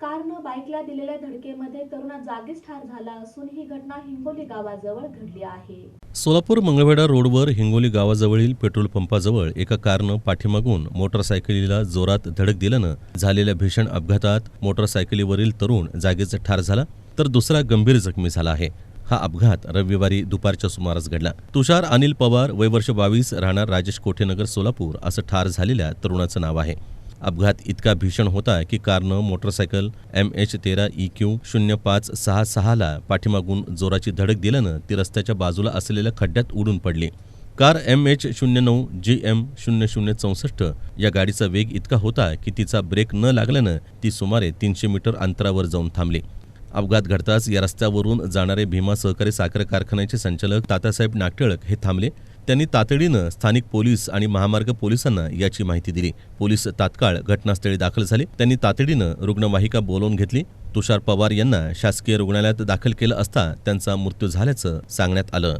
कारनं बाईकला दिलेल्या धडकेमध्ये तरुण जागीच ठार झाला असून ही घटना हिंगोली गावाजवळ घडली आहे। सोलापूर मंगळवेढा रोडवर हिंगोली गावाजवळील पेट्रोल पंपाजवळ एका कारनं पाठीमागून मोटरसायकलीला जोरात धडक दिल्यानं झालेल्या भीषण अपघातात मोटरसायकलीवरील तरुण जागीच ठार झाला, तर दुसरा गंभीर जखमी झाला आहे। हा अपघात रविवारी दुपारच्या सुमारास घडला। तुषार अनिल पवार, वय वर्ष 22, राहणार राजेश कोठेनगर, सोलापूर असं ठार झालेल्या तरुणाचं नाव आहे। अपघात इतका भीषण होता की कारनं मोटरसायकल MH13EQ 0566 ला पाठीमागून जोराची धडक दिल्यानं ती रस्त्याच्या बाजूला असलेल्या खड्ड्यात उडून पडली। कार MH09GM 0064 या गाडीचा वेग इतका होता की तिचा ब्रेक न लागल्यानं ती सुमारे 300 मीटर अंतरावर जाऊन थांबली। अपघात घडताच या रस्त्यावरून जाणारे भीमा सहकारी साखर कारखान्याचे संचालक तात्यासाहेब नागटिळक हे थांबले। त्यांनी तातडीनं स्थानिक पोलीस आणि महामार्ग पोलिसांना याची माहिती दिली। पोलीस तात्काळ घटनास्थळी दाखल झाले। त्यांनी तातडीनं रुग्णवाहिका बोलावून घेतली। तुषार पवार यांना शासकीय रुग्णालयात दाखल केलं असता त्यांचा मृत्यू झाल्याचं सांगण्यात आलं।